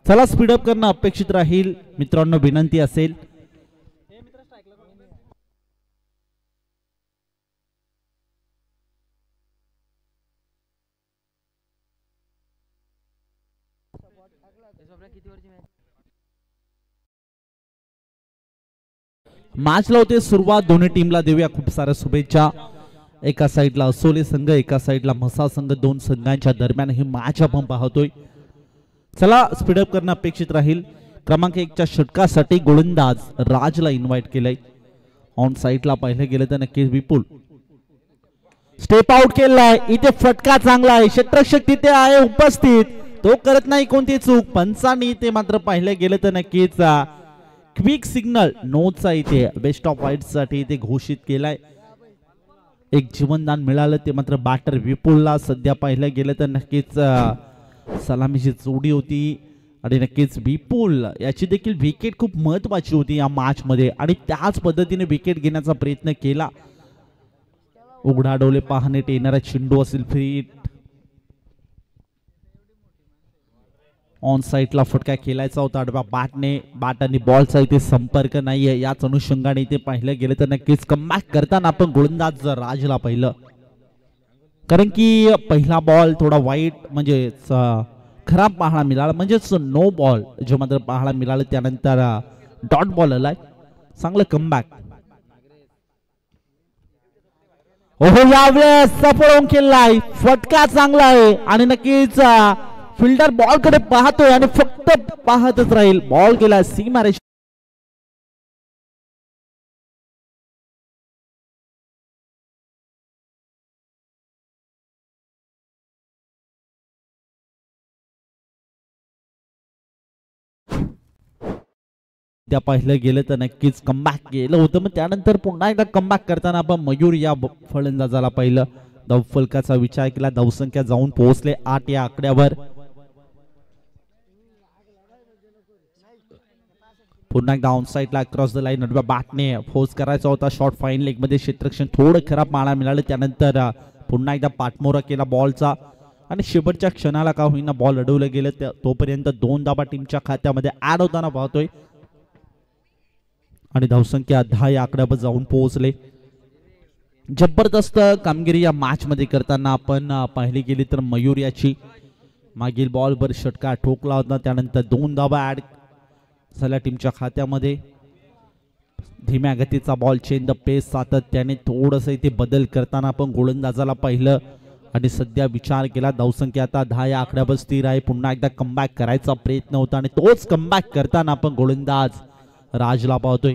चला स्पीडअप करणं अपेक्षित राहील मित्रांनो, विनंती असेल। मॅच लावते सुरुवात, दोन्ही टीमला देऊया खूप साऱ्या शुभेच्छा। एका साइडला असोले संघ, एका साइडला म्हसा संघ, दोन संघांच्या दरम्यान ही मॅच आपण पाहतोय। चला स्पीडअप करणं अपेक्षित राहील। क्रमांक 1च्या षटकासाठी गोलंदाज राजला इन्व्हाइट केलंय। ऑन साइडला पाहिले गेले तर नक्कीच विपुल स्टेप आउट केलाय, इथे फटका चांगला आहे, क्षेत्ररक्षक तिथे आहे उपस्थित, तो करत नाही कोणती चूक। पंचांनी ते मात्र पाहिले गेले तर नक्कीच क्विक सिग्नल नोचा इथे बेस्ट ऑफ वाईट साठी इथे घोषित केलाय। एक जीवनदान मिळालं ते मात्र बॅटर विपुलला। सध्या पाहिलं गेलं तर नक्कीच सलामीची जोडी होती आणि नक्कीच विपुल याची देखील विकेट खूप महत्वाची होती या मॅच मध्ये आणि त्याच पद्धतीने विकेट घेण्याचा प्रयत्न केला। उघडा डोळे पाहणे येणारा चेंडू असेल फ्री, ऑन साइडला फटका खेळायचा होता आडव्या बॅटने, बॅट आणि बॉलचा इथे संपर्क नाहीये। याच अनुषंगाने इथे पाहिलं गेलं तर नक्कीच कमबॅक करताना आपण गोलंदाज राजला पाहिलं, कारण की पहिला बॉल थोडा वाईट म्हणजे खराब पाहायला मिळाला, म्हणजेच नो बॉल जो मात्र पाहायला मिळालं, त्यानंतर डॉट बॉल आलाय। चांगलं कमबॅक, ओहो यावेळेस सफळ केलाय, फटका चांगला आहे आणि नक्कीच फिल्डर बॉल कडे पाहतोय आणि फक्त पाहतच राहील। बॉल गेला सीमारेष, त्या पाहिलं गेलं तर नक्कीच कमबॅक केलं होतं, मग त्यानंतर पुन्हा एकदा कमबॅक करताना आपण मयूर या फलंदाजाला पाहिलं। धावफलकाचा विचार केला, धावसंख्या जाऊन पोहोचले 8 या आकड्यावर। पुन्हा एकदा ऑन साइडला क्रॉस द लाईन अडव्या बॅटने फोर्स करायचा होता, शॉर्ट फाईन लेग मध्ये क्षेत्ररक्षण थोडं खराब पाहायला मिळालं। त्यानंतर पुन्हा एकदा पाठमोरा केला बॉलचा आणि शेवटच्या क्षणाला का होईना बॉल अडवलं गेलं, तोपर्यंत 2 धावा टीमच्या खात्यामध्ये ऍड होताना पाहतोय आणि धावसंख्या 10 या आकड्यावर जाऊन पोहोचले। जबरदस्त कामगिरी या मॅच मध्ये करताना आपण पाहिली गेली तर मयूर याची मागील बॉलवर षटकार ठोकला होता, त्यानंतर 2 धावा ऍड झाल्या टीमच्या खात्यामध्ये। धीम्या गतीचा बॉल, चेंज द पेस सातत्याने थोडंसं इथे बदल करताना आपण गोलंदाजाला पाहिलं आणि सध्या विचार केला। धावसंख्या आता 10 या आकड्यावर स्थिर आहे, पुन्हा एकदा कमबॅक करायचा प्रयत्न होता आणि तोच कमबॅक करताना आपण गोलंदाज राजला पाहतोय।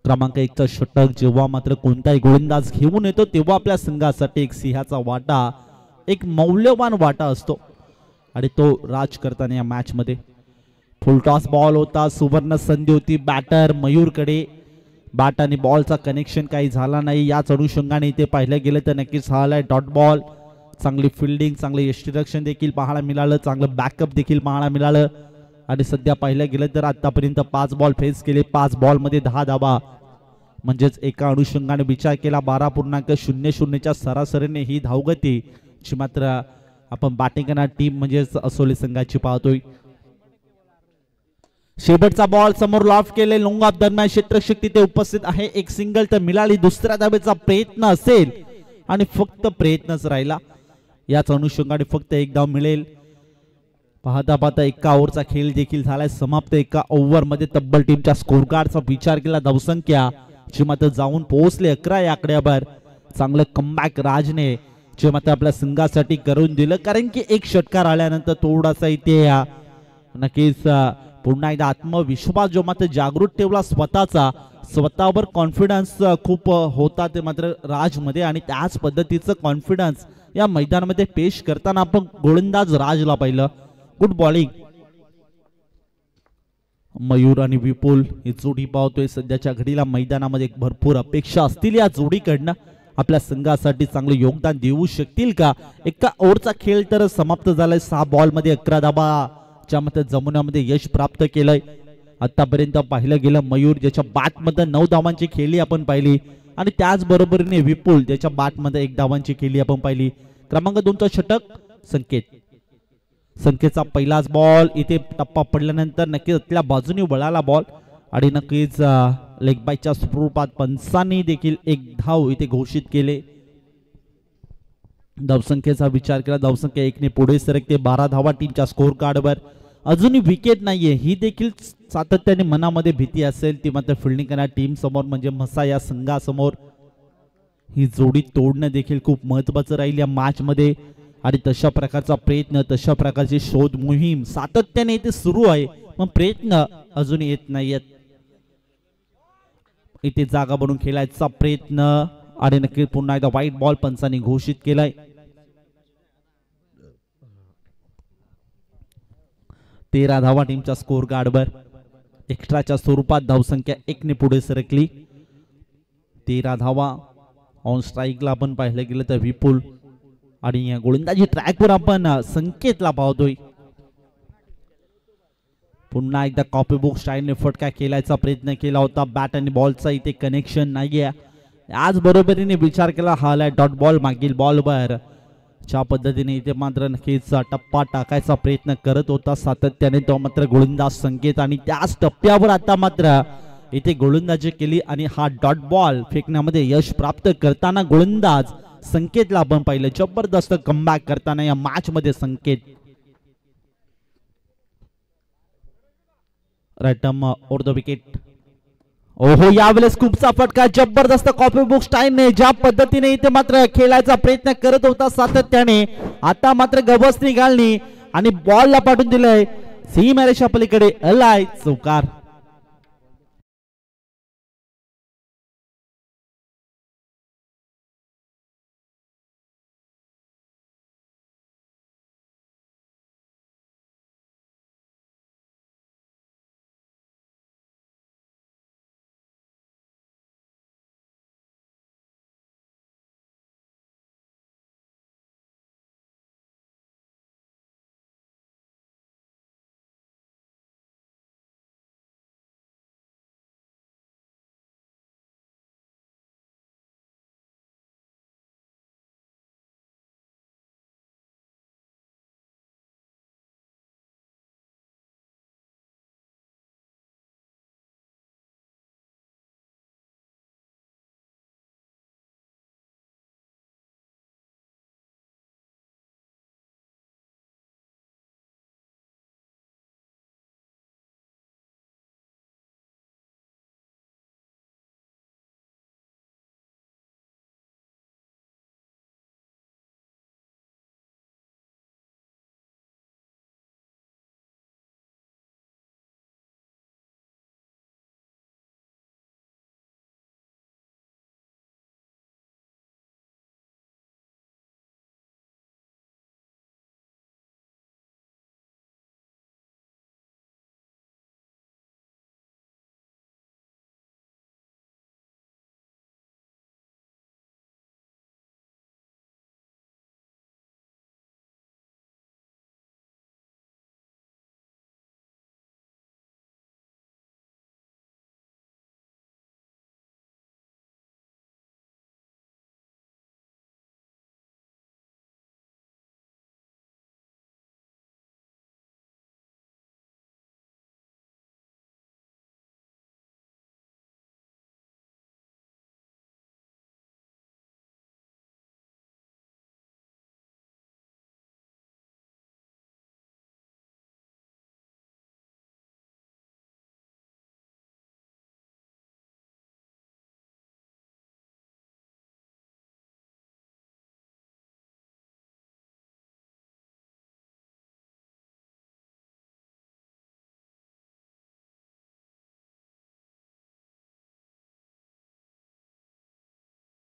क्रमांक 1चं षटक जेव्हा मात्र कोणताही गोलंदाज घेऊन येतो तेव्हा आपल्या संघासाठी एक सिंहाचा वाटा, एक मौल्यवान वाटा असतो आणि तो राज करताना या मॅच मध्ये फुल टॉस बॉल होता, सुवर्ण संधी होती बॅटर मयूरकडे, बॅट आणि बॉलचा कनेक्शन काही झाला नाही। याच अनुषंगाने इथे पाहिलं गेलं तर नक्कीच झालाय डॉट बॉल। चांगली फिल्डिंग, चांगले यष्टीरक्षण देखील पाहायला मिळालं, चांगलं बॅकअप देखील पाहायला मिळालं आणि सध्या पाहिलं गेलं तर आतापर्यंत 5 बॉल फेस केले, 5 बॉल मध्ये 10 धावा, म्हणजेच एका अनुषंगाने विचार केला 12.00च्या सरासरीने ही धावगती जी मात्र आपण बॅटिंग करणारी टीम म्हणजेच असोली संघाची पाहतोय। शेवटचा बॉल समोर लॉफ्ट केले, लॉंग ऑफ दरम्यान क्षेत्ररक्षक तिथे उपस्थित आहे, एक सिंगल तर मिळाली, दुसऱ्या धावेचा प्रयत्न असेल आणि फक्त प्रयत्नच राहिला। याच अनुषंगाने फक्त एक धाव मिळेल। पाहता पाहता एका ओव्हरचा खेळ देखील झालाय समाप्त। एका ओव्हर मध्ये तब्बल टीमच्या स्कोर कार्डचा विचार केला, धावसंख्या जी मात्र जाऊन पोहोचले 11 या आकड्यावर। चांगलं कमबॅक राजने जे मात्र आपल्या संघासाठी करून दिलं, कारण की एक षटकार आल्यानंतर थोडासा इथे नक्कीच पुन्हा एकदा आत्मविश्वास जो मात्र जागृत ठेवला स्वतःचा, स्वतःवर कॉन्फिडन्स खूप होता ते मात्र राजमध्ये आणि त्याच पद्धतीचं कॉन्फिडन्स या मैदानामध्ये पेश करताना आपण गोलंदाज राजला पाहिलं। गुड बॉलिंग, मयूर आणि विपुल ही जोडी पाहतोय सध्याच्या घडीला मैदानामध्ये भरपूर अपेक्षा असतील या जोडीकडनं, आपल्या संघासाठी चांगले योगदान देऊ शकतील का? एका ओव्हरचा खेळ तर समाप्त झालाय, 6 बॉल मध्ये 11 धावा च्या मते जमुन्यामध्ये यश प्राप्त केलंय। आतापर्यंत पाहिलं गेलं मयूर ज्याच्या बॅट मध्ये 9 धावांची खेळी आपण पाहिली आणि त्याच बरोबरीने विपुल ज्याच्या बॅट मध्ये 1 धावांची खेळी आपण पाहिली। क्रमांक 2चं षटक संकेत संख्येचा पहिलाच बॉल इथे टप्पा पडल्यानंतर नक्कीच आपल्या बाजूने वळाला बॉल आणि नक्कीच लेग बायच्या स्वरूपात पंचांनी देखील एक धाव इथे घोषित केले. धावसंख्येचा विचार केला, धावसंख्या 1 ने पुढे सरकते. 12 धावा टीमच्या स्कोर कार्डवर. अजूनही विकेट नाहीये ही देखील सातत्याने मनामध्ये भीती असेल ती मात्र फिल्डिंग करणाऱ्या टीम समोर म्हणजे म्हसा या संघासमोर ही जोडी तोडणं देखील खूप महत्वाचं राहील या मॅच मध्ये. आणि तशा प्रकारचा प्रयत्न, तशा प्रकारची शोध मोहीम सातत्याने इथे सुरू आहे, पण प्रयत्न अजून येत नाहीयेत. इथे जागा बनवून खेळायचा प्रयत्न आणि नक्की पुन्हा एकदा व्हाईट बॉल पंचांनी घोषित केलाय. 13 धावा टीमच्या स्कोर कार्डवर. एक्स्ट्राच्या स्वरूपात धावसंख्या 1 ने पुढे सरकली. 13 धावा. ऑन स्ट्राईकला आपण पाहिलं गेलं तर विपुल आणि गोलंदाजी ट्रॅकवर आपण संकेतला पाहतोय. पुन्हा एकदा कॉपी बुक स्टाईलने फटका खेळायचा प्रयत्न केला होता. बॅट आणि बॉलचा इथे कनेक्शन नाहीये. आज बरोबरीने विचार केला हालाय डॉट बॉल मागील बॉलवर. ज्या पद्धतीने इथे मात्र नक्कीच टप्पा टाकायचा प्रयत्न करत होता सातत्याने तो मात्र गोलंदाज संकेत आणि त्याच टप्प्यावर आता मात्र इथे गोलंदाजी केली आणि हा डॉट बॉल फेकण्यामध्ये यश प्राप्त करताना गोलंदाज संकेतला आपण पाहिलं. जबरदस्त कमबॅक करताना या मॅच मध्ये संकेत. राईटम ओर द विकेट. ओहो यावेळेस खूपचा फटका. जबरदस्त कॉपी बुक स्टाईलने ज्या पद्धतीने इथे मात्र खेळायचा प्रयत्न करत होता सातत्याने आता मात्र गवसणी घालणी आणि बॉलला पाठवून दिलंय सीमारेषा पलीकडे. अलाय चौकार.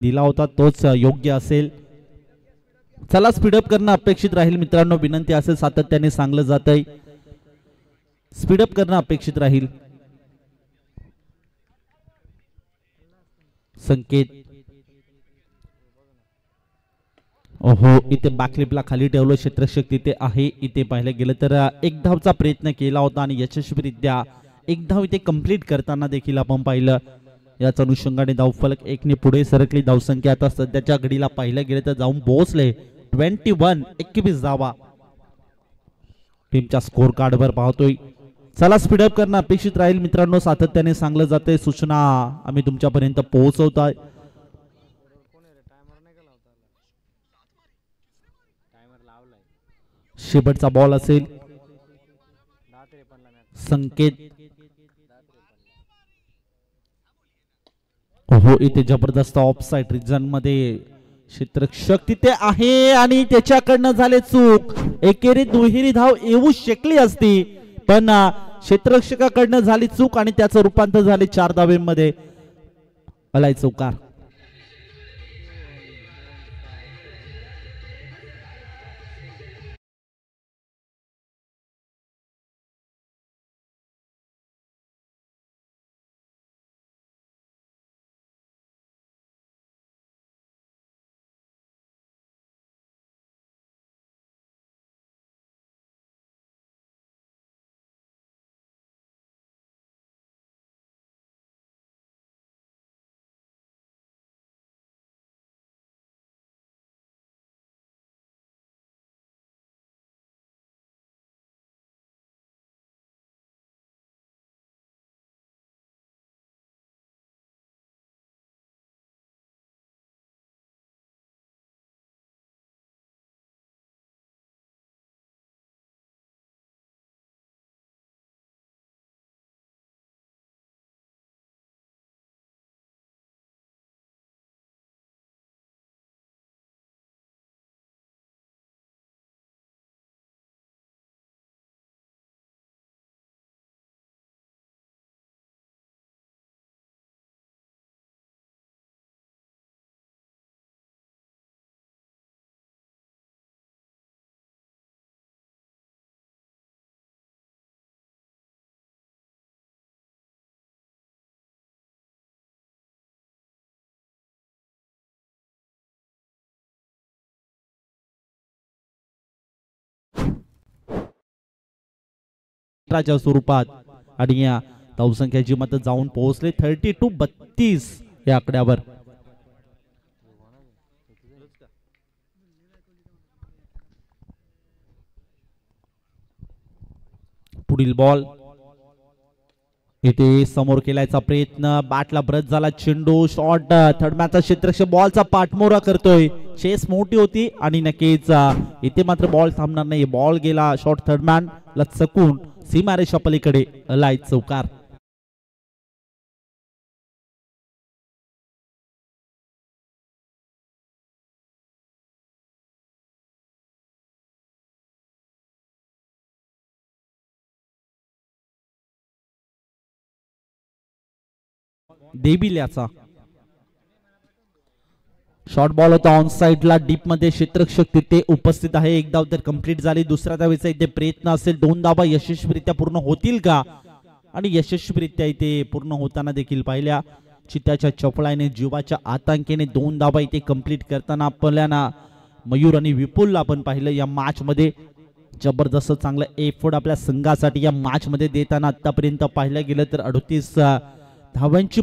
दिला होता तोच योग्य असेल. चला स्पीडअप करणं अपेक्षित राहील मित्रांनो. विनंती असेल सातत्याने सांगलं जात आहे स्पीडअप करणं अपेक्षित राहील. संकेत. ओहो इथे बॅकलिपला खाली ठेवलं. क्षेत्ररक्षक तिथे आहे. इथे पाहिलं गेलं तर एक धावचा प्रयत्न केला होता आणि यशस्वीरित्या एक धाव इथे कंप्लीट करताना देखील आपण पाहिलं. याच अनुषंगाने धावफलक 1 ने पुढे सरकली. धावसंख्या आता सध्याच्या घडीला पाहिलं गेलं तर जाऊन पोहोचले 21 धावा. टीमच्या स्कोर कार्डवर पाहतोय. चला स्पीडअप करणं अपेक्षित राहील मित्रांनो. सातत्याने सांगलं जाते, सूचना आम्ही तुमच्यापर्यंत पोहोचवतोय. शेवटचा बॉल असेल. संकेत हो, इथे जबरदस्त ऑफ साइड रिजन मध्ये क्षेत्ररक्षक तिथे आहे आणि त्याच्याकडनं झाले चूक. एकेरी दुहेरी धाव येऊ शकली असती, पण क्षेत्ररक्षकाकडनं झाली चूक आणि त्याचं रूपांतर झाले 4 धावेमध्ये. अलाय चौकार. च्या स्वरूपात आणि या धावसंख्याची मत जाऊन पोहोचले 32-32 या आकड्यावर. पुढील बॉल इथे समोर केल्याचा प्रयत्न, बॅटला ब्रश झाला, चेंडू शॉट. थर्ड मॅचचा क्षेत्ररक्षक बॉलचा पाठमोरा करतोय. चेस मोठी होती आणि नक्कीच इथे मात्र बॉल थांबणार नाही. बॉल गेला शॉट थर्ड मॅन ला चकून सीमारेषा पलीकडे. अलाय चौकार. देबिल्याचा शॉर्ट बॉल होता ऑन साइडला डीप मध्ये. क्षेत्ररक्षक तिथे उपस्थित आहे. एक धाव तर कंप्लीट झाली. दुसऱ्या धावेचा इथे प्रयत्न असेल. 2 धावा यशस्वीरित्या पूर्ण होतील का? आणि यशस्वीरित्या इथे पूर्ण होताना देखील पाहिल्या. चित्याच्या चपळाईने, जीवाच्या आतंकेने 2 धावा इथे कंप्लीट करताना आपल्याला मयूर आणि विपुलला आपण पाहिलं. या मॅच मध्ये जबरदस्त चांगलं एफर्ट आपल्या संघासाठी या मॅच मध्ये देताना आतापर्यंत पाहिलं गेलं तर 38 धावांची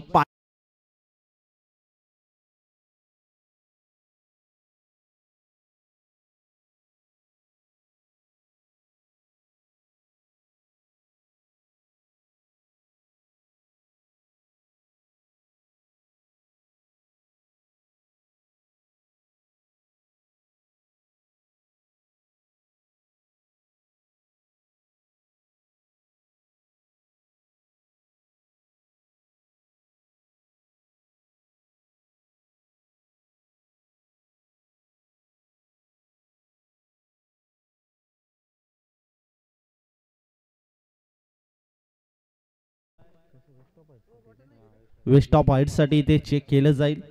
वेस्ट ऑफ हाईट साठी ते चेक केलं जाईल.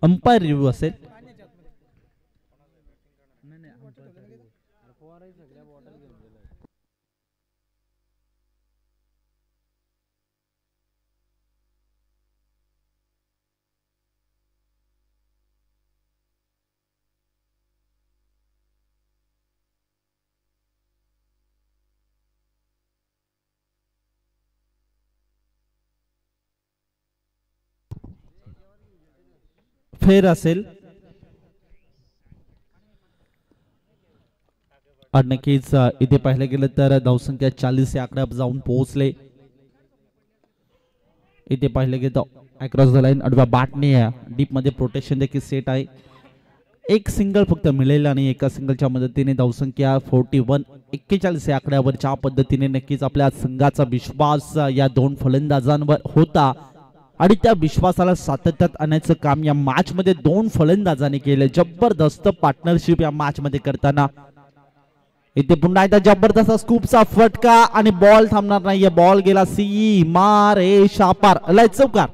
अंपायर रिव्ह्यू असेल. फेर असेल. आणि नक्कीच इथे पाहिलं गेलं तर धावसंख्या 40 या आकड्यावर जाऊन पोहोचले. इथे पाहिलं गेलं अक्रॉस द लाईन अडवा बॅटने डीप मध्ये प्रोटेक्शन देखील सेट आहे. एक सिंगल फक्त मिळेल आणि एका सिंगलच्या मदतीने धावसंख्या 41 या आकड्यावर ज्या पद्धतीने नक्कीच आपल्या संघाचा विश्वास या दोन फलंदाजांवर होता आणि त्या विश्वासाला सातत्यात आणायचं काम या मॅच मध्ये दोन फलंदाजांनी केले. जबरदस्त पार्टनरशिप या मॅच मध्ये करताना इथे पुन्हा एकदा जबरदस्त स्कूपचा फटका आणि बॉल थांबणार नाहीये. बॉल गेला सी मार ए शापार लय चौकार.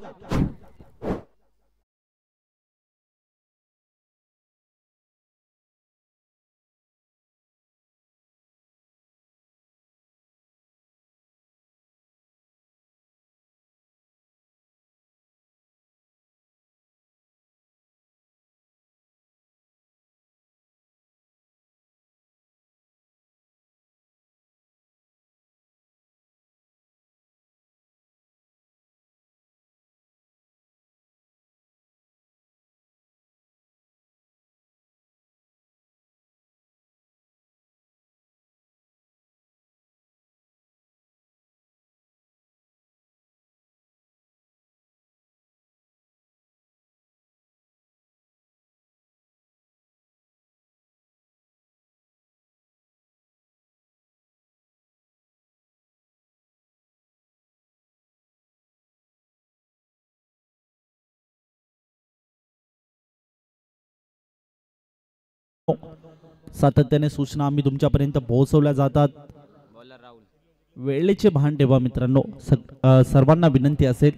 सातत्याने सूचना आम्ही तुमच्यापर्यंत पोहोचवल्या जातात. वेळेचे भान ठेवा मित्रांनो. सर्वांना विनंती असेल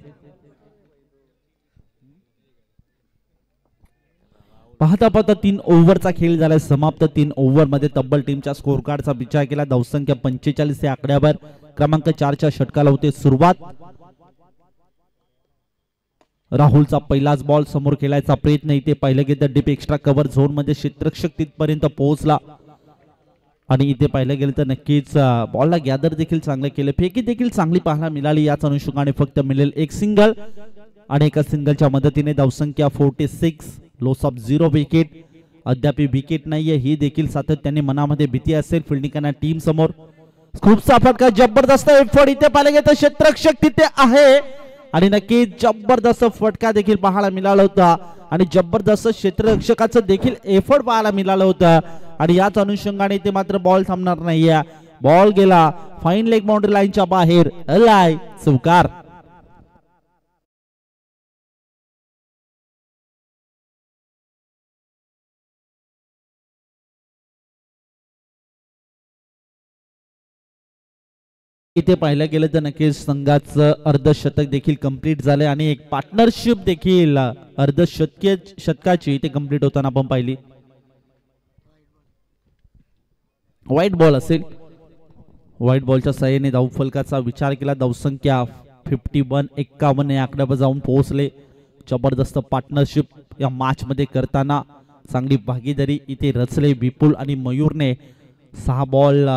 पाहता पाहता 3 ओव्हरचा खेळ झाला समाप्त. 3 ओव्हर मध्ये तब्बल टीमच्या स्कोर कार्डचा विचार केला. धावसंख्या 45 या आकड्यावर क्रमांक 4च्या षटकाला होते सुरुवात. राहुलचा पहिलाच बॉल समोर खेळायचा प्रयत्न. इथे पाहिलं गेलं डीप एक्स्ट्रा कव्हर झोन मध्ये क्षेत्ररक्षक तिथपर्यंत पोहोचला आणि इथे पाहिलं गेलं तर नक्कीच बॉलला गॅदर देखील चांगलं केलं. फेकी देखील चांगली पाहायला मिळाली. याच अनुषंगाने फक्त मिळेल एक सिंगल आणि एका सिंगलच्या मदतीने धावसंख्या 46. Loss of 0 wicket. अद्याप विकेट नाहीये ही देखील सातत्याने मनामध्ये भीती असेल फिल्डिंग टीम समोर. खूपसा फटका जबरदस्त एफर्ट. इथे पाहिलं गेलं तर क्षेत्ररक्षक तिथे आहे आणि नक्कीच जबरदस्त फटका देखील पाहायला मिळाला होता आणि जबरदस्त क्षेत्ररक्षकाचं देखील एफर्ट पाहायला मिळालं होतं आणि याच अनुषंगाने इथे मात्र बॉल थांबणार नाहीये. बॉल गेला फाईन लेग बाउंड्री लाईनच्या बाहेर. अलाय चौकार. इथे पाहिलं गेलं तर नक्कीच संघाचं अर्धशतक देखील कंप्लीट झाले आणि एक पार्टनरशिप देखील शतकाची इथे कंप्लीट होताना आपण पाहिली. व्हाईट बॉल असेल. व्हाईट बॉलच्या सहाय्याने धावफलकाचा विचार केला. धावसंख्या 51 या आकड्यावर जाऊन पोहोचले. जबरदस्त पार्टनरशिप या मॅच मध्ये करताना चांगली भागीदारी इथे रचले. विपुल आणि मयूरने 6 बॉल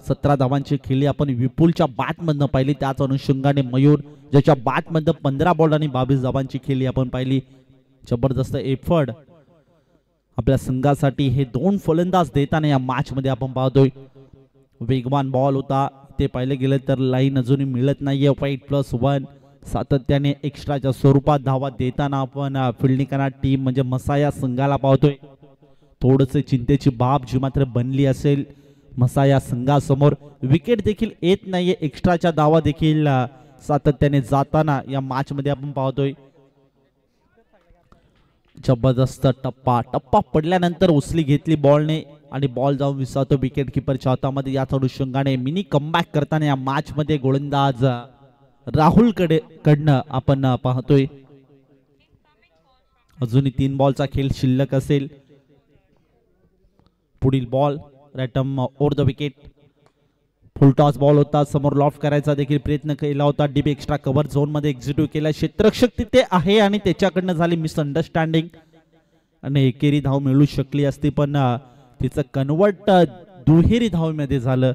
17 धावांची खेळी आपण विपुलच्या बॅट मधनं पाहिली. त्याच अनुषंगाने मयूर ज्याच्या बॅट मधनं 15 बॉल आणि 22 धावांची खेळी आपण पाहिली. जबरदस्त एफर्ट आपल्या संघासाठी हे दोन फलंदाज देताना या मॅच मध्ये आपण पाहतोय. वेगवान बॉल होता. ते पाहिलं गेलं तर लाईन अजूनही मिळत नाहीये. +1 सातत्याने एक्स्ट्राच्या स्वरूपात धावा देताना आपण फिल्डिंग टीम म्हणजे मसाया संघाला पाहतोय. थोडसे चिंतेची बाब जी मात्र बनली असेल मसाया संघासमोर. विकेट देखील येत नाहीये. एक्स्ट्राच्या धावा देखील सातत्याने जाताना या मॅच मध्ये आपण पाहतोय. जबरदस्त टप्पा पडल्यानंतर उचली घेतली बॉलने आणि बॉल जाऊन विसावतो विकेट किपरच्या हातामध्ये. याच अनुषंगाने मिनी कमबॅक करताना या मॅच मध्ये गोलंदाज राहुल कडनं आपण पाहतोय. अजूनही 3 बॉलचा खेळ शिल्लक असेल. पुढील बॉल रॅटम over the wicket. Full toss ball होता. समोर लॉफ्ट करायचा देखील प्रयत्न केला होता. डीप एक्स्ट्रा कव्हर झोन मध्ये एक्झिक्यूट केला. क्षेत्ररक्षक तिथे आहे आणि त्याच्याकडनं झाली मिसअंडरस्टँडिंग आणि एकेरी धाव मिळू शकली असती पण तिचं कन्वर्ट दुहेरी धावमध्ये झालं.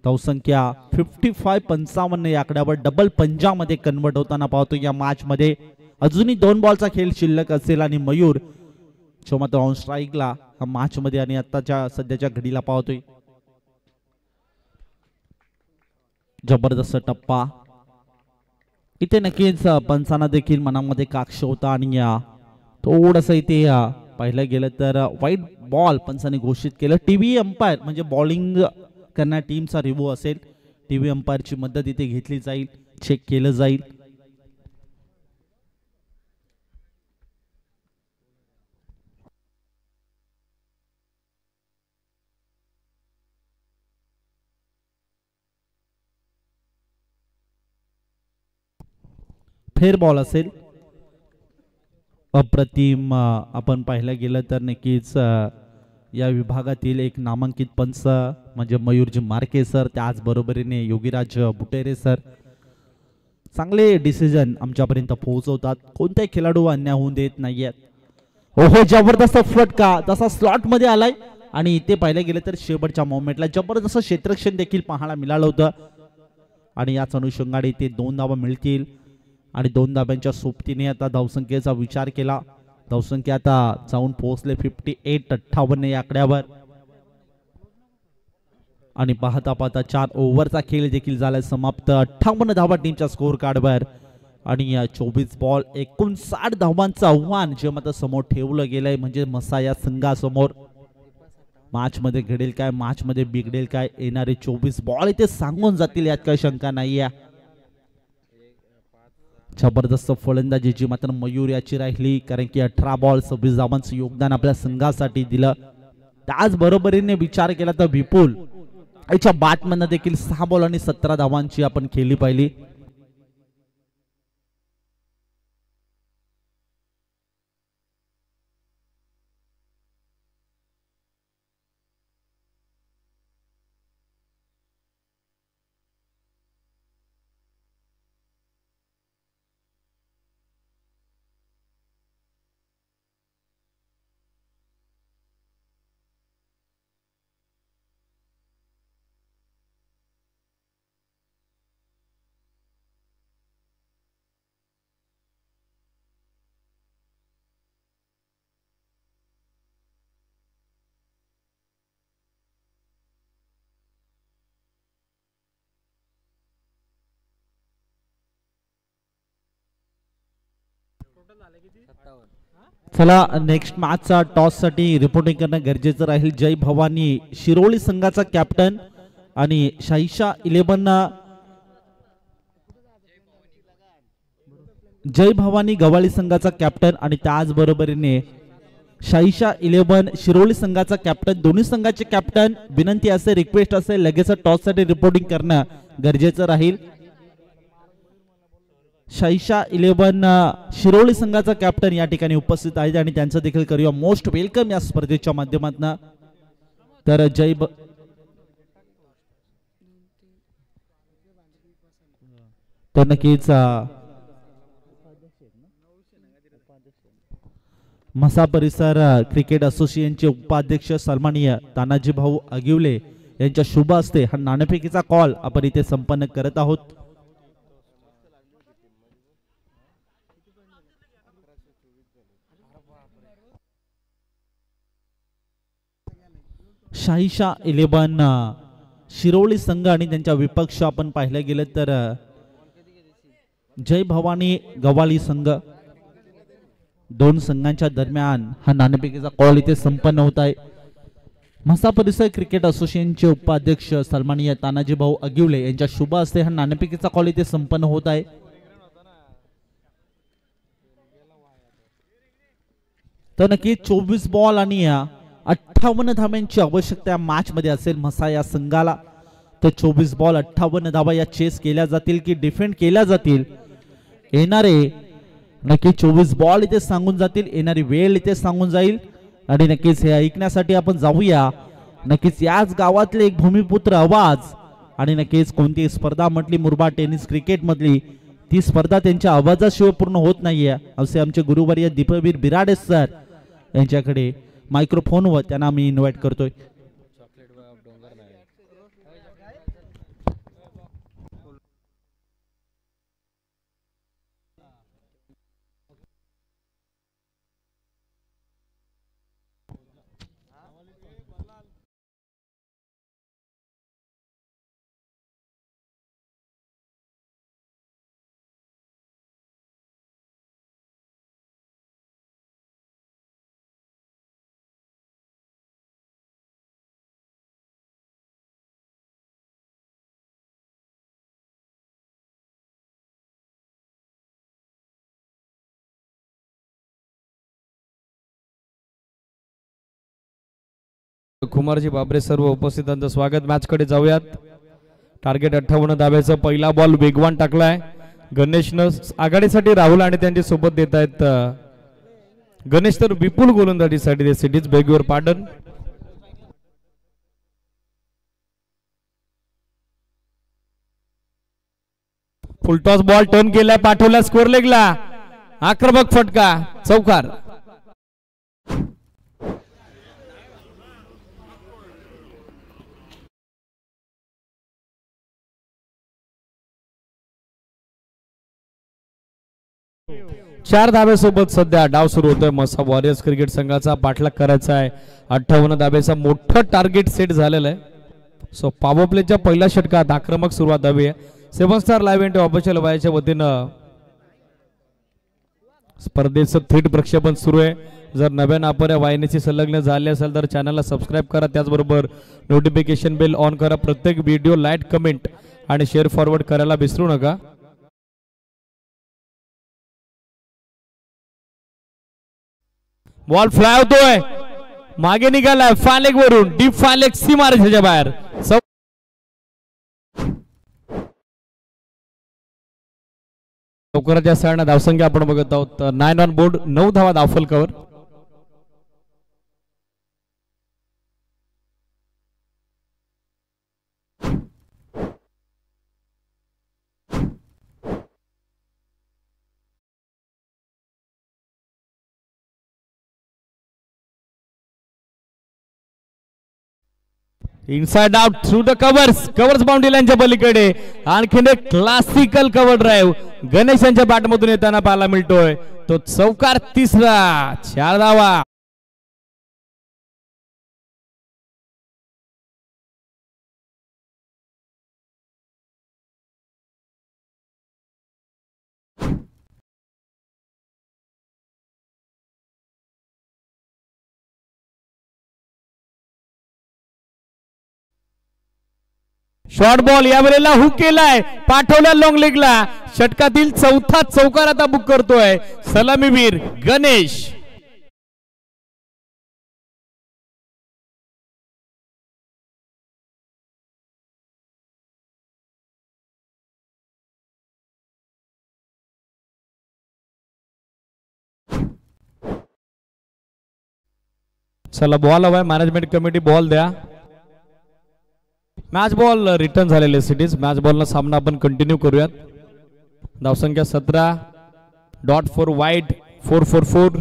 धावसंख्या 55 या आकड्यावर डबल पंजामध्ये कन्वर्ट होताना पाहतो या मॅच मध्ये. अजूनही 2 बॉलचा खेळ शिल्लक असेल आणि मयूर जो मात्र ऑन स्ट्राईकला मॅच मध्ये आणि आताच्या सध्याच्या घडीला पाहतोय. जबरदस्त टप्पा इथे नक्कीच पंचांना देखील मनामध्ये काक्ष होता आणि थोडस इथे पाहिलं गेलं तर वाईट बॉल पंचांनी घोषित केलं. टीव्ही अंपायर म्हणजे बॉलिंग करणाऱ्या टीमचा रिव्ह्यू असेल, टीव्ही अंपायरची मदत इथे घेतली जाईल, चेक केलं जाईल. फेर बॉल असेल. अप्रतिम आपण पाहिलं गेलं तर नक्कीच या विभागातील एक नामांकित पंच म्हणजे मयूरजी मार्के सर, त्याचबरोबरीने योगीराज बुटेरे सर चांगले डिसिजन आमच्यापर्यंत पोहोचवतात. कोणताही खेळाडू अन्याय होऊन देत नाहीयेत. हो जबरदस्त फटका जसा स्लॉट मध्ये आलाय आणि इथे पाहिलं गेलं तर शेवटच्या मोमेंटला जबरदस्त क्षेत्ररक्षण देखील पाहायला मिळालं होतं आणि याच अनुषंगाने इथे 2 धावा मिळतील आणि 2 धाब्यांच्या सोबतीने आता धावसंख्येचा विचार केला. धावसंख्या आता जाऊन पोहोचले 58-58 या आकड्यावर आणि पाहता पाहता 4 ओव्हरचा खेळ देखील झालाय समाप्त. 58 धावा टीमच्या स्कोर कार्डवर आणि 24 बॉल 59 धावांचं आव्हान जे मात्र समोर ठेवलं गेलंय म्हणजे मसा या संघासमोर. मॅच मध्ये घडेल काय, मॅच मध्ये बिघडेल काय, येणारे 24 बॉल इथे सांगून जातील यात काही शंका नाहीये. जबरदस्त फलंदाजी जी मात्र मयूर याची राहिली कारण की 18 बॉल 26 धावांचं योगदान आपल्या संघासाठी दिलं. त्याचबरोबरीने विचार केला तर विपुल याच्या बॅटमॅन देखील 6 बॉल आणि 17 धावांची आपण खेळली पाहिली. चला नेक्स्ट मॅचचा टॉस साठी रिपोर्टिंग करणं गरजेचं राहील. जय भवानी शिरोळी संघाचा कॅप्टन आणि शाहीशा 11 जय भवानी गवाळी संघाचा कॅप्टन आणि त्याचबरोबरीने शाहीशा 11 शिरोळी संघाचा कॅप्टन, दोन्ही संघाचे कॅप्टन विनंती असेल, रिक्वेस्ट असेल लगेच टॉस साठी रिपोर्टिंग करणं गरजेचं राहील. शाहीशा 11 शिरोळी संघाचा कॅप्टन या ठिकाणी उपस्थित आहेत आणि त्यांचं देखील करूया मोस्ट वेलकम या स्पर्धेच्या माध्यमातून. तर तर नक्कीच मसा परिसर क्रिकेट असोसिएशनचे उपाध्यक्ष सन्माननीय तानाजी भाऊ अगिवले यांच्या शुभ हस्ते हा नाणेफेकीचा कॉल आपण इथे संपन्न करत आहोत. शाहीशा 11 शिरोळी संघ आणि त्यांच्या विपक्ष आपण पाहिलं गेलं तर जय भवानी गवाळी संघ, दोन संघांच्या दरम्यान हा नाणेफेकीचा कॉल इथे संपन्न होत आहे. म्हसा परिसर क्रिकेट असोसिएशनचे उपाध्यक्ष सन्माननीय तानाजी भाऊ अगिवले यांच्या शुभ हस्ते हा नाणेफेकीचा कॉल इथे संपन्न होत आहे. तर नक्की 24 बॉल आणि 58 धाब्यांची आवश्यकता मॅच मध्ये असेल म्हसा या संघाला. तर 24 बॉल 58 धावा या चेस केल्या जातील की डिफेंड केल्या जातील, येणारे नक्की 24 बॉल इथे सांगून जातील, येणारी वेळ इथे सांगून जाईल. आणि नक्कीच हे ऐकण्यासाठी आपण जाऊया नक्कीच याच गावातले एक भूमिपुत्र आवाज आणि नक्कीच कोणती स्पर्धा म्हटली मुरबाड टेनिस क्रिकेट मधली ती स्पर्धा त्यांच्या आवाजाशिवाय पूर्ण होत नाहीये असे आमचे गुरुवर्य दीपवीर बिराडे सर यांच्याकडे मायक्रोफोनवर त्यांना मी इन्व्हाइट करतोय. कुमारजी बाबरे सर्व उपस्थितांचं स्वागत. मॅच कडे जाऊयात. टार्गेट 58 धाब्याचा पहिला बॉल वेगवान टाकलाय गणेशनं. आघाडीसाठी राहुल आणि त्यांच्या सोबत देत आहेत गणेश, तर विपुल गोलंदाजीसाठी दे सिटीज beg your pardon. Full toss ball turn केलाय, पाठवला स्कोर लेगला. आक्रमक फटका, चौकार. चार धाब्यासोबत सध्या डाव सुरू होतोय. मसा वॉरियर्स क्रिकेट संघाचा पाठलाग करायचा आहे. 58 धाब्याचा मोठं टार्गेट सेट झालेलं आहे. सो पॉवर प्लेच्या पहिल्या षटकात आक्रमक सुरुवात हवी आहे. 7 स्टार लाईव्ह इव्हेंट ऑफिशियल वायच्या वतीनं स्पर्धेचं थेट प्रक्षेपण सुरू आहे. जर नव्या नापऱ्या वाहिनीची संलग्न झाले असेल तर चॅनलला सबस्क्राईब करा. त्याचबरोबर नोटिफिकेशन बेल ऑन करा. प्रत्येक व्हिडिओ लाईक, कमेंट आणि शेअर फॉरवर्ड करायला विसरू नका. बॉल फ्लाय होतोय, मागे निघालाय फालेक वरून. डीप फालेक सी मारायच्या बाहेर. चौकाराच्या सहाय्याने धावसंख्या आपण बघत आहोत 9 ऑन बोर्ड. 9 धावा धावफलकावर. Inside out through the covers boundary लाईनच्या पलीकडे. आणखीन एक क्लासिकल कव्हर ड्राईव्ह गणेश यांच्या बॅटमधून येताना पाहायला मिळतोय. तो चौकार, तिसरा. 4 धावा. शॉर्ट बॉल यावेळेला हुक केलाय, पाठवल्या लॉंग लेगला. षटकातील चौथा चौकार आता बुक करतोय सलामीवीर गणेश. चला बॉल हवाय. मॅनेजमेंट कमिटी बॉल द्या. मॅच बॉल रिटर्न झालेले सिटीज. मॅच बॉलला सामना आपण कंटिन्यू करूयात. धावसंख्या 17. डॉट फॉर वाईट 444.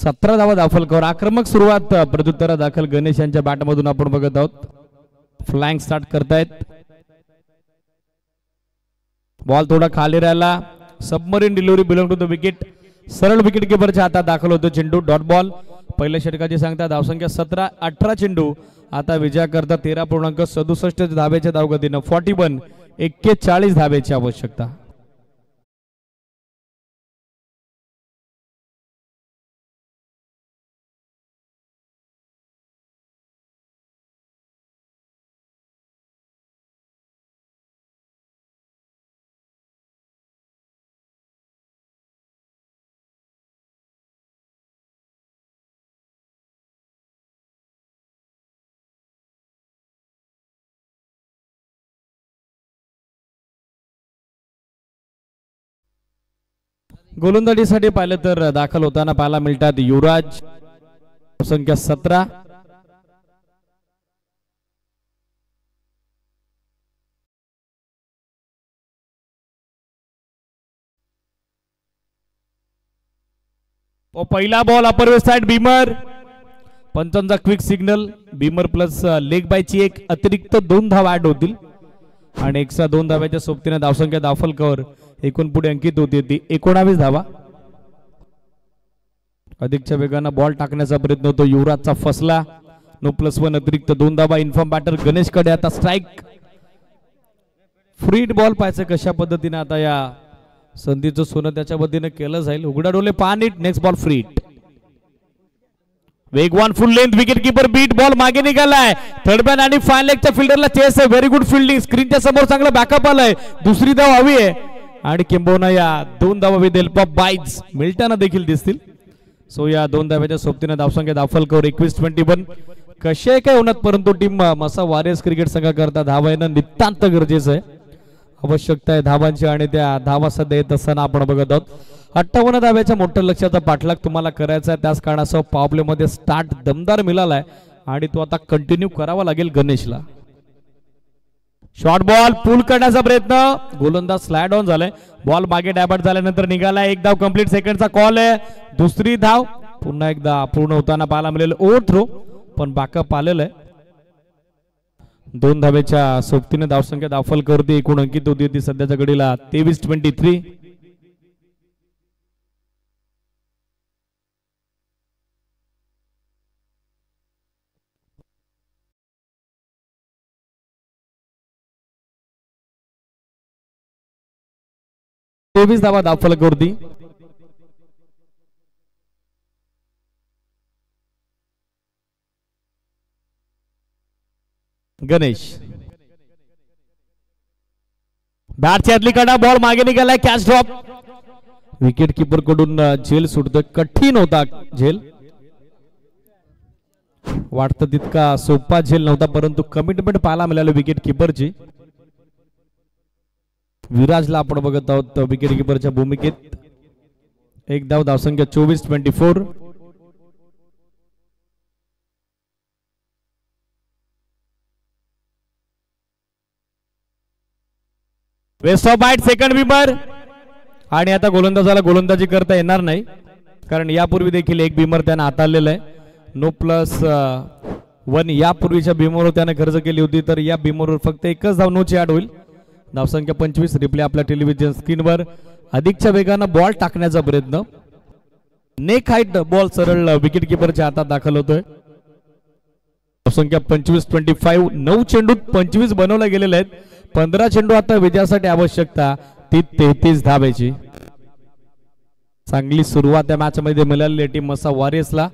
17 धावा धावफलकावर. आक्रमक सुरुवात प्रत्युत्तरा दाखल गणेश यांच्या बॅटमधून आपण बघत आहोत. फ्लँक स्टार्ट करतायत. बॉल थोडा खाली राहिला. Submarine delivery belong to the wicket. सरळ विकेट किपरच्या हातात दाखल होतो चेंडू. Dot ball. पहिल्या षटकाची सांगता धावसंख्या 17. 18 चेंडू आता विजया करता 13.67 धाब्याच्या धावगतीनं 41. 41 धाब्याची आवश्यकता. गोलंदाजीसाठी पाहिलं तर दाखल होताना पाहायला मिळतात युवराज. संख्या 17. पहिला बॉल अपर साइड बीमर. पंचांचा quick signal. Beamer plus leg बायची एक अतिरिक्त 2 धावा ऍड होतील आणि एक्स्ट्रा 2 धाव्याच्या सोबतीने धावसंख्या धावफलकावर एकूण पुढे अंकित होती ती 19 धावा. अधिकच्या वेगानं बॉल टाकण्याचा प्रयत्न होतो. युवराजचा फसला. नो +1 अतिरिक्त 2 धावा. इन्फॉर्म बॅटर गणेश कडे. आता स्ट्राइक. फ्रीड बॉल पाहायचं कशा पद्धतीने आता या संधीचं सोनं त्याच्या पद्धतीने केलं जाईल. उघडा डोले पान इट. Next ball free hit. वेगवान full length wicket keeper beat. Ball मागे निघालाय. थर्ड मॅन आणि फाइन लेगच्या फिल्डरला चेस आहे. Very good fielding. स्क्रीनच्या समोर चांगलं बॅकअप आलंय. दुसरी धाव हवी आहे आणि किंबहुना या 2 धावा विथ हेल्प ऑफ बाईट्स मिळताना देखील दिसतील. सो या 2 धाब्याच्या सोबतीने धावसंख्या धावफलकावर 21-21. कशी आहे काय होणार, परंतु टीम मसा वॉरियर्स क्रिकेट संघाकरता धावा येणं नितांत गरजेचं आहे. आवश्यकता आहे धावांची आणि त्या धावा सध्या येत असताना आपण बघत आहोत. 58 धाब्याच्या मोठ्या लक्ष्याचा पाठलाग तुम्हाला करायचा आहे. त्याच कारणासह पॉवर मध्ये स्टार्ट दमदार मिळालाय आणि तो आता कंटिन्यू करावा लागेल गणेशला. शॉर्ट बॉल पूल करण्याचा प्रयत्न, गोलंदाज स्लाइड ऑन झालाय. बॉल मागे डायवर्ट झाल्यानंतर निघाला. एक धाव कंप्लीट, सेकंडचा कॉल आहे. दुसरी धाव पुन्हा एकदा पूर्ण होताना पाहायला मिळेल. ओव्हर थ्रो पण बॅकअप आलेलं आहे. 2 धाब्याच्या सोबतीने धावसंख्या धावफलकावरती एकूण अंकित होती ती सध्याच्या घडीला 23-23. धावा धावफलकावरती. गणेश बॅटच्या आतली कडा, बॉल मागे निघालाय. Catch drop. विकेट किपर कडून झेल सुटतोय. कठीण होता झेल, वाटतं तितका सोपा झेल नव्हता, परंतु कमिटमेंट पाहायला मिळाली विकेट किपरची. विराजला आपण बघत आहोत विकेट किपरच्या भूमिकेत. एक धाव, धावसंख्या 24-24. वेस्ट ऑफ बाईट सेकंड बिमर आणि आता गोलंदाजाला गोलंदाजी करता येणार नाही, कारण यापूर्वी देखील एक बिमर त्याने हाताळलेला आहे. नो प्लस 1 यापूर्वीच्या बिमरवर त्याने खर्च केली होती, तर या बिमरवर फक्त एकच धाव नोची ऍड होईल. धावसंख्या 25. रिप्ले आपल्या टेलिव्हिजन स्क्रीनवर. अधिकच्या वेगानं बॉल टाकण्याचा प्रयत्न, नेक हाईट बॉल सरळ विकेट किपरच्या हातात दाखल होतोय. धावसंख्या 25-25. 9 चेंडूत 25 बनवले गेलेले आहेत. 15 चेंडू आता विजयासाठी आवश्यकता ती 33 धाब्याची. चांगली सुरुवात या मॅच मध्ये मिळालेली टीम मसा वॉरियर्सला.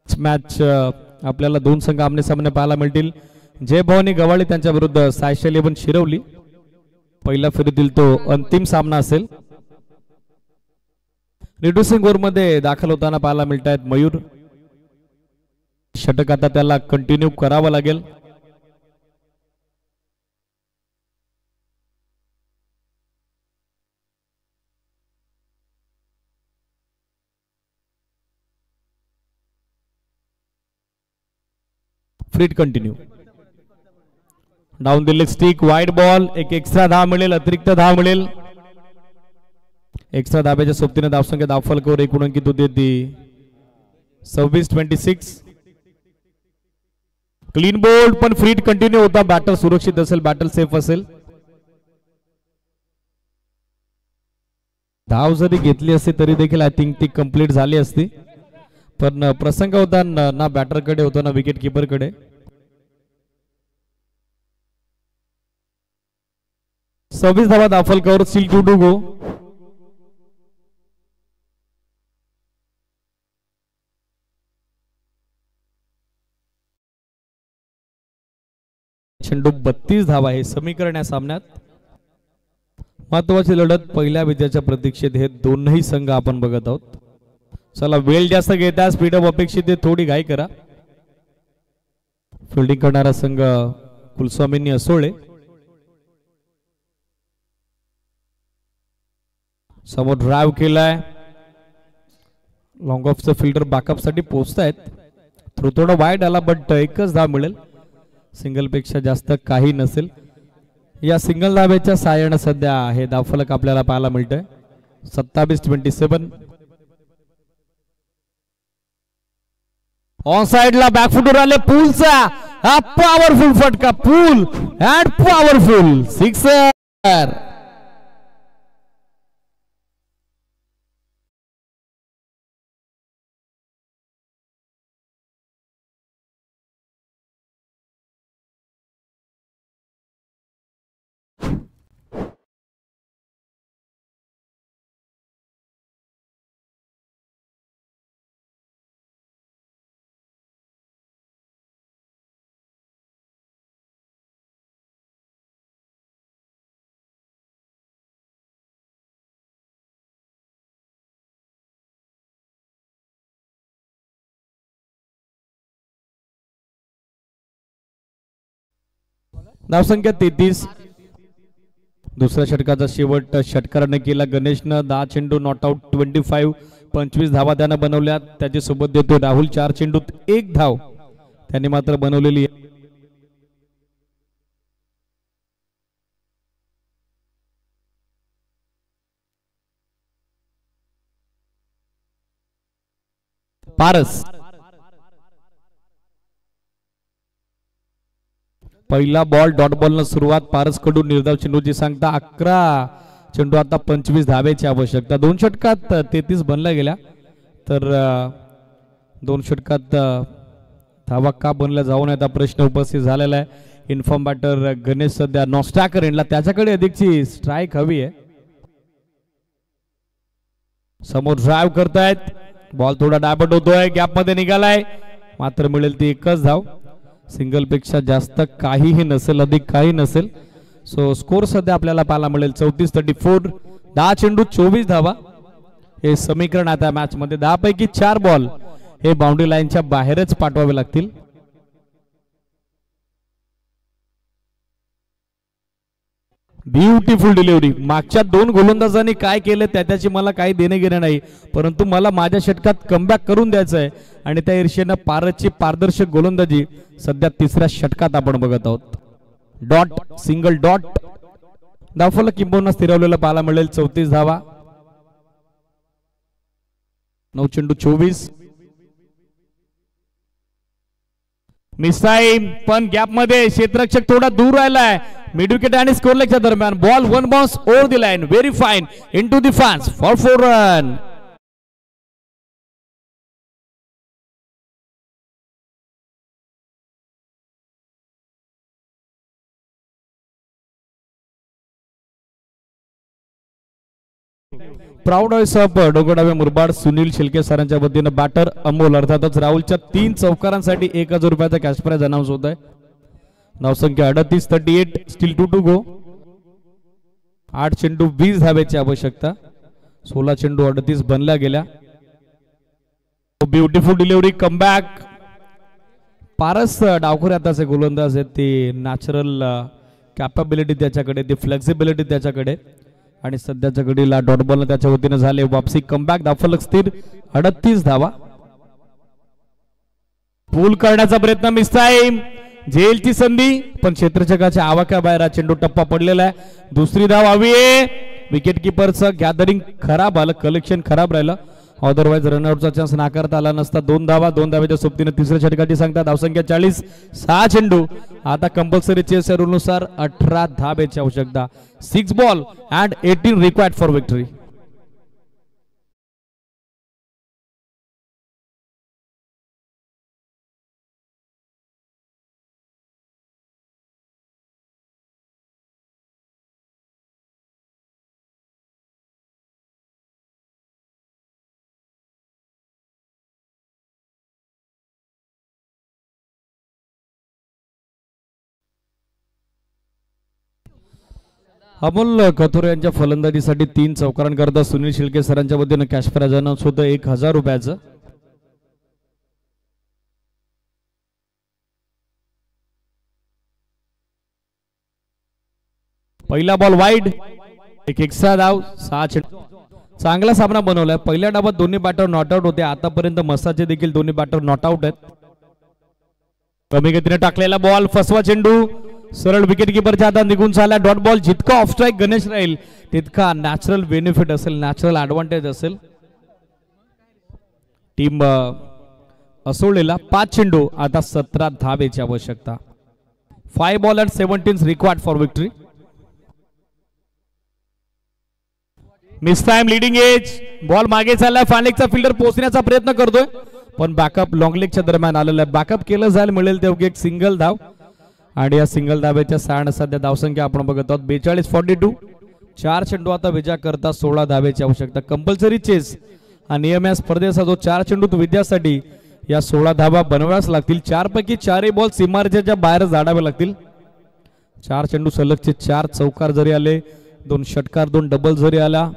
मॅच आपल्याला 2 संघ आमने सामने पाहायला मिळतील. जय भवानी गवाळे त्यांच्या विरुद्ध सायशल 11 शिरवली. पहिल्या फेरीतील तो अंतिम सामना असेल. रिड्युसिंग ओव्हर मध्ये दाखल होताना पाहायला मिळत आहेत मयूर. षटक आता त्याला कंटिन्यू करावं लागेल. Free hit continue. Down the leg stick, wide ball. एक एक्स्ट्रा धाव मिळेल, अतिरिक्त धाव मिळेल. एक्स्ट्रा धाब्याच्या सोबतीने धावसंख्या धावफलकावर एकूण अंकित होते ती 26-26. क्लीन बोल्ड पण फ्रीट कंटिन्यू होता. बॅटर सुरक्षित असेल, बॅटर सेफ असेल. धाव जरी घेतली असती तरी देखील आय थिंक ती कंप्लीट झाली असती, पण प्रसंग होता ना बॅटर कडे होता ना विकेट किपर कडे. 26 धावा धावफलकावर. Steel 2 to go. चेंडू 32 धावा हे समीकरण या सामन्यात. महत्वाची लढत पहिल्या विजयाच्या प्रतीक्षेत हे दोनही संघ आपण बघत आहोत. चला, वेळ जास्त घेता, स्पीड अप अपेक्षित आहे, थोडी घाई करा. फिल्डिंग करणारा संघ कुलस्वामींनी असोळे. समोर ड्राइव्ह केलाय. लॉंग ऑफचं फिल्डर बॅकअप साठी पोहोचतायत. थ्रो थोडा वाईड आला, बट एकच धाव मिळेल. सिंगल पेक्षा जास्त काही नसेल. या सिंगल धाब्याच्या साहाय्याने सध्या हे धावफलक आपल्याला पाहायला मिळतंय 27-27. ऑन साइडला बॅकफुटवर आले पूलचा हा पॉवरफुल फटका. पूल अँड पॉवरफुल सिक्सर. धावसंख्या 33. दुसऱ्या षटकाचा शेवट षटकाराने केला गणेशनं. 10 चेंडू नॉट आउट 25. 25 धावा त्यानं बनवल्या. त्याच्या सोबत देतो राहुल 4 चेंडूत 1 धाव त्यांनी मात्र बनवलेली आहे. पारस पहिला बॉल डॉट बॉल न सुरुवात. पारस कडून निर्धाव चेंडूची सांगता 11 चेंडू आता 25 धावेची आवश्यकता. 2 षटकात 33 बनल्या गेल्या तर 2 षटकात धावा का बनल्या जाऊ नये हा प्रश्न उपस्थित झालेला आहे. इन्फॉर्म बॅटर गणेश सध्या नॉस्टॅकर एंडला, त्याच्याकडे अधिकची स्ट्राईक हवी आहे. समोर ड्राइव्ह करतायत. बॉल थोडा डायवर्ट होतोय, गॅप मध्ये निघालाय, मात्र मिळेल ती एकच धाव. सिंगल पेक्षा जास्त काहीही नसेल, अधिक काही नसेल. सो स्कोर सध्या आपल्याला पाहायला मिळेल 34-34. 10 चेंडू 24 धावा हे समीकरण आता मॅच मध्ये. 10 पैकी 4 बॉल हे बाउंड्री लाईनच्या बाहेरच पाठवावे लागतील. Beautiful delivery. मागच्या 2 गोलंदाजांनी काय केलं त्याची मला काही देणे घेणे नाही, परंतु मला माझ्या षटकात कमबॅक करून द्यायचं आहे आणि त्या ईर्षेनं पारसची पारदर्शक गोलंदाजी सध्या 3ऱ्या षटकात आपण बघत आहोत. Dot, single dot. धावफलक किंबहुना स्थिरवलेला पाहायला मिळेल 34 धावा. 9 चेंडू 24. मिसाईल पण गॅप मध्ये क्षेत्ररक्षक थोडा दूर राहिलाय. मिड विकेट आणि स्कोर लेगच्या दरम्यान ball 1 bounce over the line. Very fine into the fans for 4 run. Proud of of डोगोडावे मुरबाड सुनील शिलके सरांच्या वतीनं बॅटर अमोल अर्थातच राहुलच्या 3 चौकारांसाठी 1000 रुपयाचा कॅश प्राइज अनाउन्स होत आहे. धावसंख्या 38-38. Steel 2 to go. 8 चेंडू 20 धावेची आवश्यकता. 16 चेंडू 38 बनल्या गेल्या. Beautiful delivery, comeback. Paras Dawkhore आताचे गोलंदाज आहेत, ते नॅचरल कॅपेबिलिटी त्याच्याकडे, ती फ्लेक्सिबिलिटी त्याच्याकडे आणि सध्याच्या घडीला डॉट बॉल त्याच्या वतीनं झाले. वापसी, कमबॅक. धावफलक स्थिर 38 धावा. पूल करण्याचा प्रयत्न, मिस टाइम. झेलची संधी पण क्षेत्ररक्षकाच्या आवाक्याबाहेर हा चेंडू टप्पा पडलेला आहे. दुसरी धाव हवी आहे. विकेट किपरचं गॅदरिंग खराब आलं, कलेक्शन खराब राहिलं. अदरवाईज रनआउटचा चान्स नाकारता आला नसता. 2 धावा. 2 धावेच्या सोबतीने 3ऱ्या षटकाची सांगता. धावसंख्या 40. 6 चेंडू आता कंपल्सरी चेस रूलनुसार 18 धावेची आवश्यकता. 6 ball and 18 required for victory. Amol Kathore यांच्या फलंदाजीसाठी 3 चौकारांकरता सुनील शिलके सरांच्या वतीनं कॅश प्राइज अनाउन्स होतं 1000 रुपयाचं. पहिला बॉल वाईड. एक एक्स्ट्रा धाव. 6 चेंडू. चांगला सामना बनवलाय. पहिल्या डावात दोन्ही बॅटर नॉट आउट होते. आतापर्यंत मसाचे देखील दोन्ही बॅटर नॉट आउट आहेत. कमी गतीने टाकलेला बॉल, फसवा चेंडू सरळ विकेट किपरच्या हातात निघून झाला. Dot ball. जितका ऑफ स्ट्राईक गणेश राहील तितका नॅचरल बेनिफिट असेल, नॅचरल ऍडव्हान्टेज असेल. टीम असोळलेला 5 चेंडू आता 17 धावेची आवश्यकता. 5 ball and 17 required for victory. Miss time, leading edge. Ball मागे चाललाय. फॅनलेगचा फिल्डर पोहोचण्याचा प्रयत्न करतोय पण बॅकअप लॉंग लेगच्या दरम्यान आलेला आहे. बॅकअप केलं जाईल, मिळेल तेवढी एक सिंगल धाव आणि या सिंगल धावेच्या सहाण सध्या धावसंख्या आपण बघत आहोत 42-42. 4 चेंडू आता विजया करता 16 धावेची आवश्यकता. कंपल्सरी चेस हा नियम या स्पर्धेचा जो 4 चेंडूत विजयासाठी या 16 धावा बनवाव्याच लागतील. 4 पैकी 4 बॉल सीमारेषेच्या बाहेर झाडावे लागतील. 4 चेंडू सलगचे 4 चौकार जरी आले, 2 षटकार 2 डबल जरी आला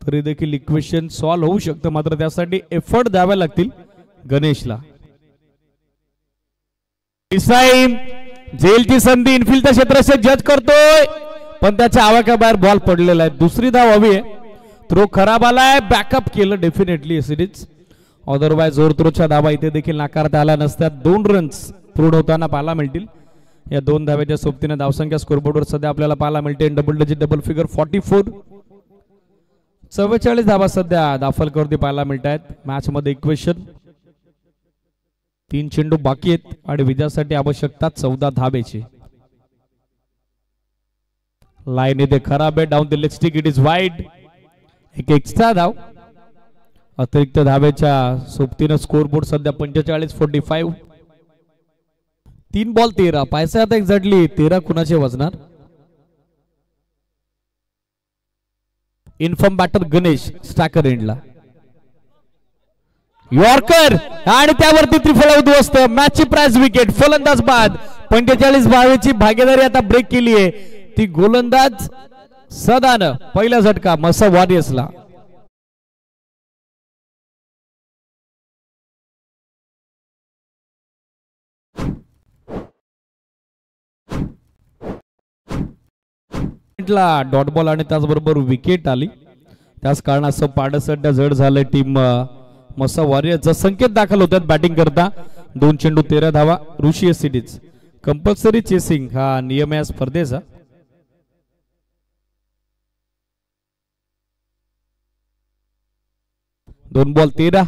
तरी देखील इक्वेशन सॉल्व्ह होऊ शकतं, मात्र त्यासाठी एफर्ट द्यावे लागतील गणेशला. झेलची संधी इनफिल्डच्या क्षेत्राचे जज करतोय पण त्याच्या आवाक्याबाहेर बॉल पडलेला आहे. दुसरी धाव हवी आहे. थ्रो खराब आलाय. बॅकअप केलं डेफिनेटली सिरीज. अदरवाईज जोर थ्रोच्या धावा इथे देखील नाकारता आल्या नसत्या. 2 रन्स पूर्ण होताना पाहायला मिळतील. या 2 धावेच्या सोबतीने धावसंख्या स्कोरबोर्डवर सध्या आपल्याला पाहायला मिळते डबल डिजिट डबल फिगर 44. 44 धावा सध्या दाफलकरती पाहायला मिळत आहेत. मॅच मध्ये इक्वेशन 3 चेंडू बाकी आहेत आणि विजयासाठी आवश्यकता 14 धावेची. लाईन इथे खराब आहे. Down the leg stick it is wide. एक एक्स्ट्रा धाव अतिरिक्त धावेच्या सोबतीने स्कोरबोर्ड सध्या 45-45. 3 बॉल 13. पायसा आता एक्झॅक्टली 13 कुणाचे वाजणार. इन्फॉर्म बॅटर गणेश स्टॅकर एंडला यॉर्कर आणि त्यावरती त्रिफळा उद्ध्वस्त. मॅचची प्राइज विकेट. फलंदाज बाद. 45 धावेची भागीदारी आता ब्रेक केली आहे ती गोलंदाज सदान. पहिला झटका मसा वॉरियर्सला. डॉट बॉल आणि त्याचबरोबर विकेट आली. त्याच कारणास्तव पाड सध्या जड झालंय टीम मसा वॉरियर्सचा. संकेत दाखल होतात बॅटिंग करता. 2 चेंडू 13 धावा. ऋषी सिटीज कंपल्सरी चेसिंग हा नियम आहे स्पर्धेचा. दोन बॉल 13.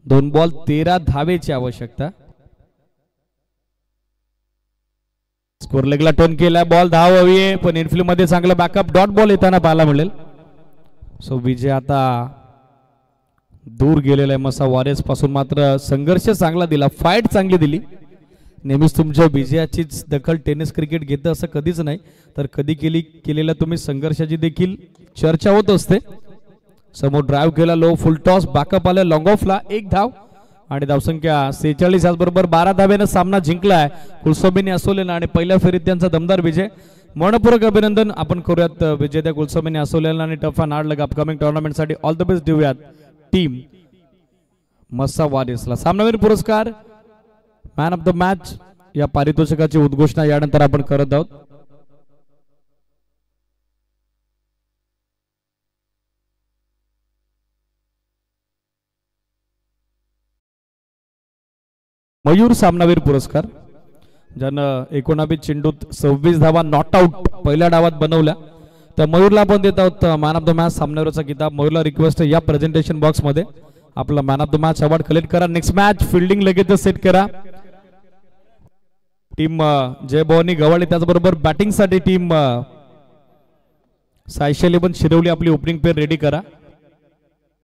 दोन बॉल 13 धावेची आवश्यकता. स्कोर लेगला टर्न केला. बॉल धाव हवी आहे पण इनफिल्ड मध्ये चांगला बॅकअप. डॉट बॉल येताना पाहायला मिळेल. सो विजय आता दूर गेलेला आहे. मसा वॉरियर्स पासून मात्र संघर्ष चांगला दिला. फाईट चांगली दिली. नेहमीच तुमच्या विजयाचीच दखल टेनिस क्रिकेट घेतं असं कधीच नाही तर कधी केलेल्या तुम्ही संघर्षाची देखील चर्चा होत असते. समोर ड्राइव्ह केला. लो फुल टॉस. बॅकअप आलं लॉंग ऑफला. 1 धाव आणि धावसंख्या 46. याचबरोबर 12 धावेनं सामना जिंकलाय कुलस्वामीने असोलेनं आणि पहिल्या फेरीत त्यांचा दमदार विजय. मनपूर्वक अभिनंदन आपण करूयात विजेत्या कुलस्वामीने असोलेनं आणि टफ अँड हार्ड लग अपकमिंग टुर्नामेंट साठी ऑल द बेस्ट देऊयात टीम मसा वॉरियर्सला. सामनावीर पुरस्कार मॅन ऑफ द मॅच या पारितोषिकाची उद्घोषणा यानंतर आपण करत आहोत. मयूर सामनावीर पुरस्कार ज्यानं 19 चेंडूत 26 धावा नॉट आउट पहिल्या डावात बनवल्या त्या मयूरला आपण देत आहोत मॅन ऑफ द मॅच सामनावीरचा किताब. मयूरला रिक्वेस्ट या प्रेझेंटेशन बॉक्स मध्ये आपला man of the match award collect करा. नेक्स्ट मॅच फिल्डिंग लगेच सेट करा. टीम जय भवानी गव्हाळे त्याचबरोबर बॅटिंग साठी टीम सायशल शिरवली आपली ओपनिंग पेअर रेडी करा.